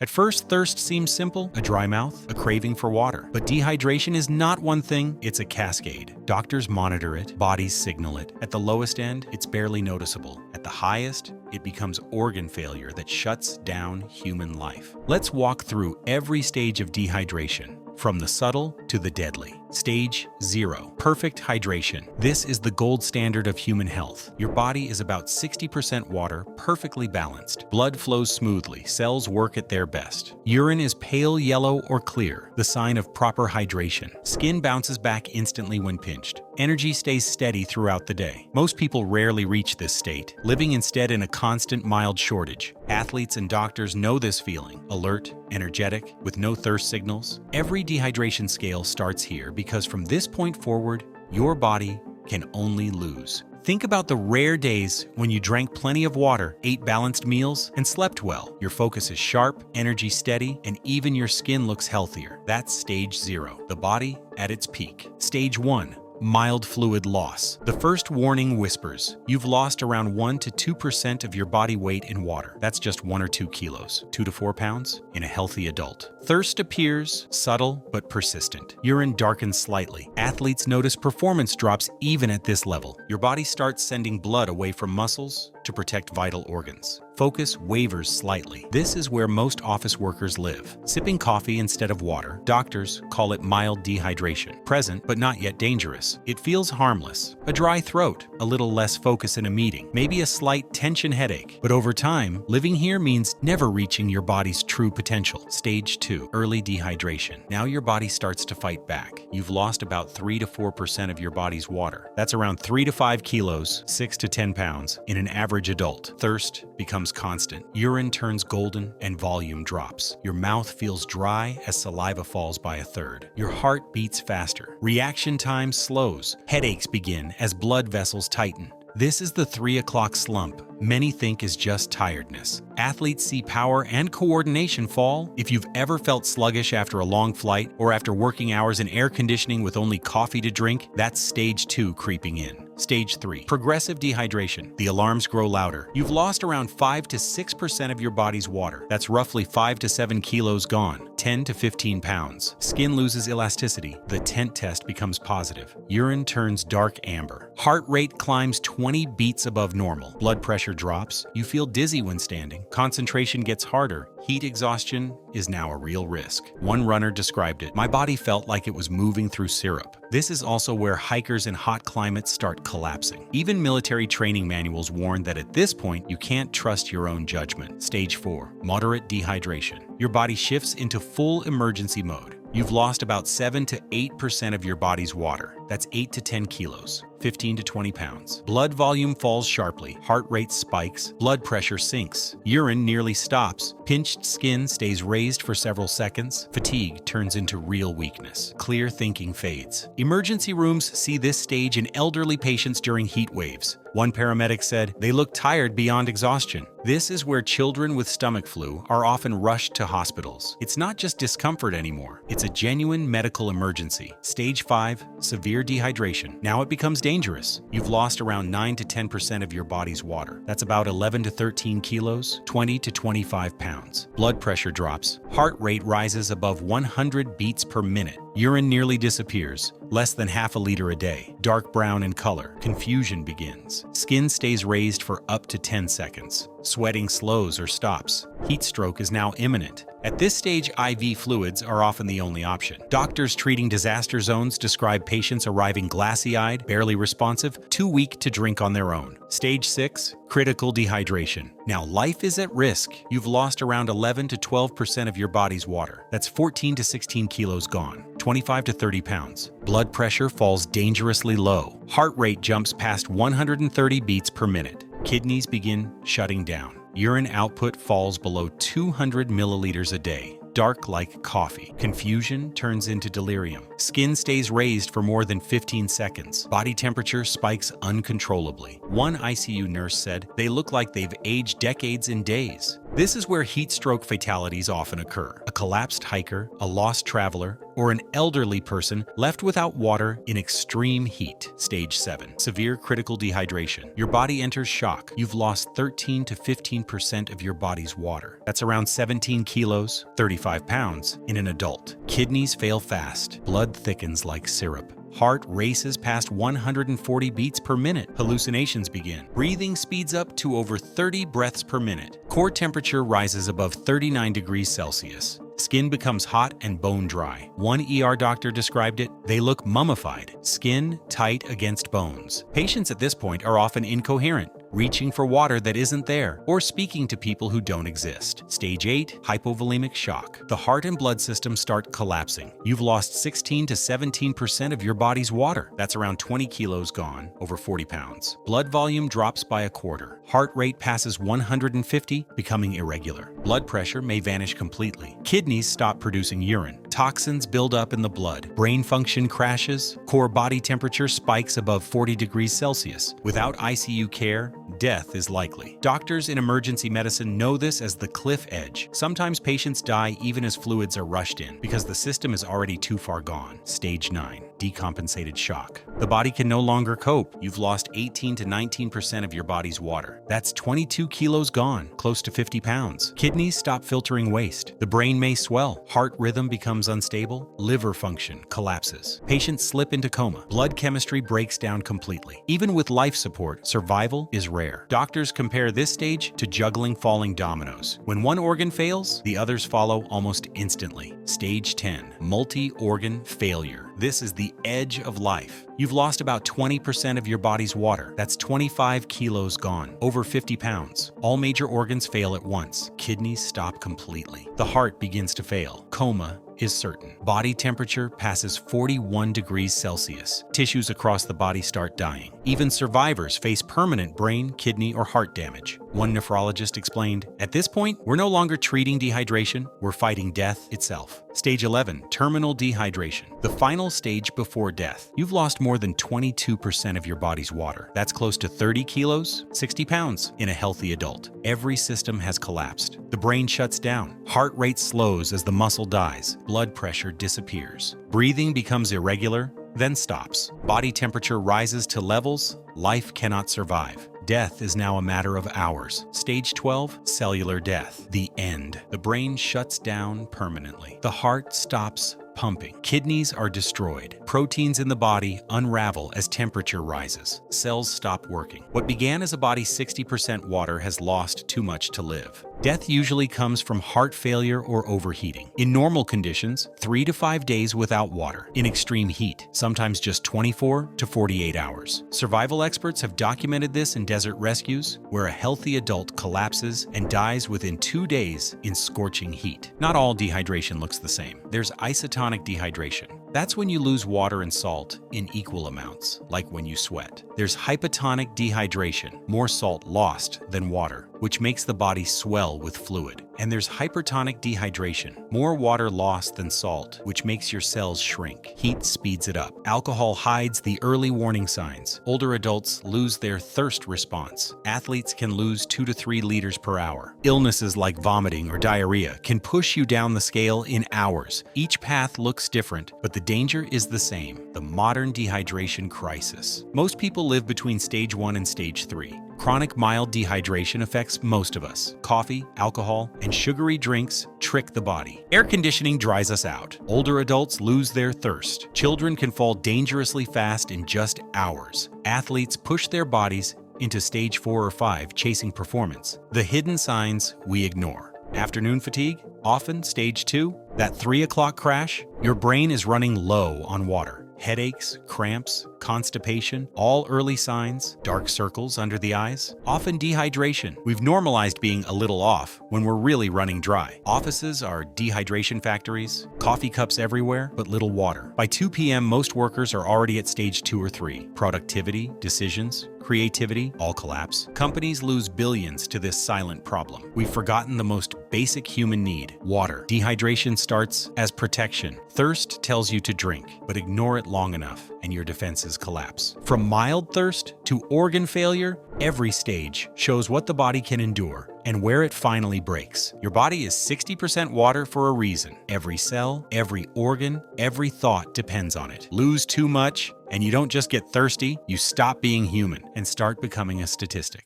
At first, thirst seems simple, a dry mouth, a craving for water. But dehydration is not one thing, it's a cascade. Doctors monitor it, bodies signal it. At the lowest end, it's barely noticeable. At the highest, it becomes organ failure that shuts down human life. Let's walk through every stage of dehydration, from the subtle to the deadly. Stage 0. Perfect hydration. This is the gold standard of human health. Your body is about 60% water, perfectly balanced. Blood flows smoothly, cells work at their best. Urine is pale yellow or clear, the sign of proper hydration. Skin bounces back instantly when pinched. Energy stays steady throughout the day. Most people rarely reach this state, living instead in a constant mild shortage. Athletes and doctors know this feeling. Alert, energetic, with no thirst signals. Every dehydration scale starts here because from this point forward, your body can only lose. Think about the rare days when you drank plenty of water, ate balanced meals, and slept well. Your focus is sharp, energy steady, and even your skin looks healthier. That's stage 0, the body at its peak. Stage 1. Mild fluid loss. The first warning whispers. You've lost around 1 to 2% of your body weight in water. That's just 1 or 2 kilos, 2 to 4 pounds in a healthy adult. Thirst appears, subtle but persistent. Urine darkens slightly. Athletes notice performance drops even at this level. Your body starts sending blood away from muscles to protect vital organs. Focus wavers slightly. This is where most office workers live. Sipping coffee instead of water. Doctors call it mild dehydration. Present, but not yet dangerous. It feels harmless. A dry throat, a little less focus in a meeting, maybe a slight tension headache. But over time, living here means never reaching your body's true potential. Stage 2, early dehydration. Now your body starts to fight back. You've lost about 3 to 4% of your body's water. That's around 3 to 5 kilos, 6 to 10 pounds in an average adult. Thirst becomes constant. Urine turns golden and volume drops. Your mouth feels dry as saliva falls by a third. Your heart beats faster. Reaction time slows. Headaches begin as blood vessels tighten. This is the 3 o'clock slump many think is just tiredness. Athletes see power and coordination fall. If you've ever felt sluggish after a long flight or after working hours in air conditioning with only coffee to drink, that's stage 2 creeping in. Stage 3, progressive dehydration. The alarms grow louder. You've lost around 5 to 6% of your body's water. That's roughly 5 to 7 kilos gone, 10 to 15 pounds. Skin loses elasticity. The tent test becomes positive. Urine turns dark amber. Heart rate climbs 20 beats above normal. Blood pressure drops. You feel dizzy when standing. Concentration gets harder. Heat exhaustion is now a real risk. One runner described it. My body felt like it was moving through syrup. This is also where hikers in hot climates start collapsing. Even military training manuals warn that at this point, you can't trust your own judgment. Stage 4, moderate dehydration. Your body shifts into full emergency mode. You've lost about 7 to 8% of your body's water. That's 8 to 10 kilos, 15 to 20 pounds. Blood volume falls sharply, heart rate spikes, blood pressure sinks, urine nearly stops, pinched skin stays raised for several seconds, fatigue turns into real weakness, clear thinking fades. Emergency rooms see this stage in elderly patients during heat waves. One paramedic said, "They look tired beyond exhaustion." This is where children with stomach flu are often rushed to hospitals. It's not just discomfort anymore, it's a genuine medical emergency. Stage 5, severe dehydration. Now it becomes dangerous. You've lost around 9 to 10% of your body's water. That's about 11 to 13 kilos, 20 to 25 pounds. Blood pressure drops. Heart rate rises above 100 beats per minute. Urine nearly disappears, less than half a liter a day. Dark brown in color. Confusion begins. Skin stays raised for up to 10 seconds. Sweating slows or stops. Heat stroke is now imminent. At this stage, IV fluids are often the only option. Doctors treating disaster zones describe patients arriving glassy-eyed, barely responsive, too weak to drink on their own. Stage 6, critical dehydration. Now life is at risk. You've lost around 11 to 12% of your body's water. That's 14 to 16 kilos gone, 25 to 30 pounds. Blood pressure falls dangerously low. Heart rate jumps past 130 beats per minute. Kidneys begin shutting down. Urine output falls below 200 milliliters a day. dark like coffee. Confusion turns into delirium. Skin stays raised for more than 15 seconds. Body temperature spikes uncontrollably. One ICU nurse said, "They look like they've aged decades in days." This is where heat stroke fatalities often occur. A collapsed hiker, a lost traveler, or an elderly person left without water in extreme heat. Stage 7. Severe critical dehydration. Your body enters shock. You've lost 13 to 15% of your body's water. That's around 17 kilos, 35 pounds, in an adult. Kidneys fail fast. Blood thickens like syrup. Heart races past 140 beats per minute. Hallucinations begin. Breathing speeds up to over 30 breaths per minute. Core temperature rises above 39 degrees Celsius. Skin becomes hot and bone dry. One ER doctor described it, "They look mummified, skin tight against bones." Patients at this point are often incoherent, reaching for water that isn't there, or speaking to people who don't exist. Stage 8, hypovolemic shock. The heart and blood system start collapsing. You've lost 16 to 17% of your body's water. That's around 20 kilos gone, over 40 pounds. Blood volume drops by a quarter. Heart rate passes 150, becoming irregular. Blood pressure may vanish completely. Kidneys stop producing urine. Toxins build up in the blood. Brain function crashes. Core body temperature spikes above 40 degrees Celsius. Without ICU care, death is likely. Doctors in emergency medicine know this as the cliff edge. Sometimes patients die even as fluids are rushed in because the system is already too far gone. Stage 9. Decompensated shock. The body can no longer cope. You've lost 18 to 19% of your body's water. That's 22 kilos gone, close to 50 pounds. Kidneys stop filtering waste. The brain may swell. Heart rhythm becomes unstable. Liver function collapses. Patients slip into coma. Blood chemistry breaks down completely. Even with life support, survival is rare. Doctors compare this stage to juggling falling dominoes. When one organ fails, the others follow almost instantly. Stage 10. Multi-organ failure. This is the edge of life. You've lost about 20% of your body's water. That's 25 kilos gone, over 50 pounds. All major organs fail at once. Kidneys stop completely. The heart begins to fail. Coma is certain. Body temperature passes 41 degrees Celsius. Tissues across the body start dying. Even survivors face permanent brain, kidney, or heart damage. One nephrologist explained, "At this point, we're no longer treating dehydration, we're fighting death itself." Stage 11, terminal dehydration. The final stage before death. You've lost more than 22% of your body's water. That's close to 30 kilos, 60 pounds in a healthy adult. Every system has collapsed. The brain shuts down. Heart rate slows as the muscle dies. Blood pressure disappears. Breathing becomes irregular, then stops. Body temperature rises to levels life cannot survive. Death is now a matter of hours. Stage 12, cellular death. The end. The brain shuts down permanently. The heart stops pumping. Kidneys are destroyed. Proteins in the body unravel as temperature rises. Cells stop working. What began as a body 60% water has lost too much to live. Death usually comes from heart failure or overheating. In normal conditions, 3 to 5 days without water. In extreme heat, sometimes just 24 to 48 hours. Survival experts have documented this in desert rescues, where a healthy adult collapses and dies within 2 days in scorching heat. Not all dehydration looks the same. There's isotonic dehydration. That's when you lose water and salt in equal amounts, like when you sweat. There's hypotonic dehydration, more salt lost than water, which makes the body swell with fluid. And there's hypertonic dehydration, more water lost than salt, which makes your cells shrink. Heat speeds it up. Alcohol hides the early warning signs. Older adults lose their thirst response. Athletes can lose 2 to 3 liters per hour. Illnesses like vomiting or diarrhea can push you down the scale in hours. Each path looks different, but the danger is the same: the modern dehydration crisis. Most people live between stage 1 and stage 3. Chronic mild dehydration affects most of us. Coffee, alcohol, and sugary drinks trick the body. Air conditioning dries us out. Older adults lose their thirst. Children can fall dangerously fast in just hours. Athletes push their bodies into stage 4 or 5, chasing performance. The hidden signs we ignore. Afternoon fatigue, often stage 2. That 3 o'clock crash, your brain is running low on water. Headaches, cramps, constipation, all early signs. Dark circles under the eyes, often dehydration. We've normalized being a little off when we're really running dry. Offices are dehydration factories, coffee cups everywhere, but little water. By 2 p.m., most workers are already at stage 2 or 3. Productivity, decisions, creativity all collapse. Companies lose billions to this silent problem. We've forgotten the most basic human need, water. Dehydration starts as protection. Thirst tells you to drink, but ignore it long enough and your defenses collapse. From mild thirst to organ failure, every stage shows what the body can endure and where it finally breaks. Your body is 60% water for a reason. Every cell, every organ, every thought depends on it. Lose too much, and you don't just get thirsty, you stop being human and start becoming a statistic.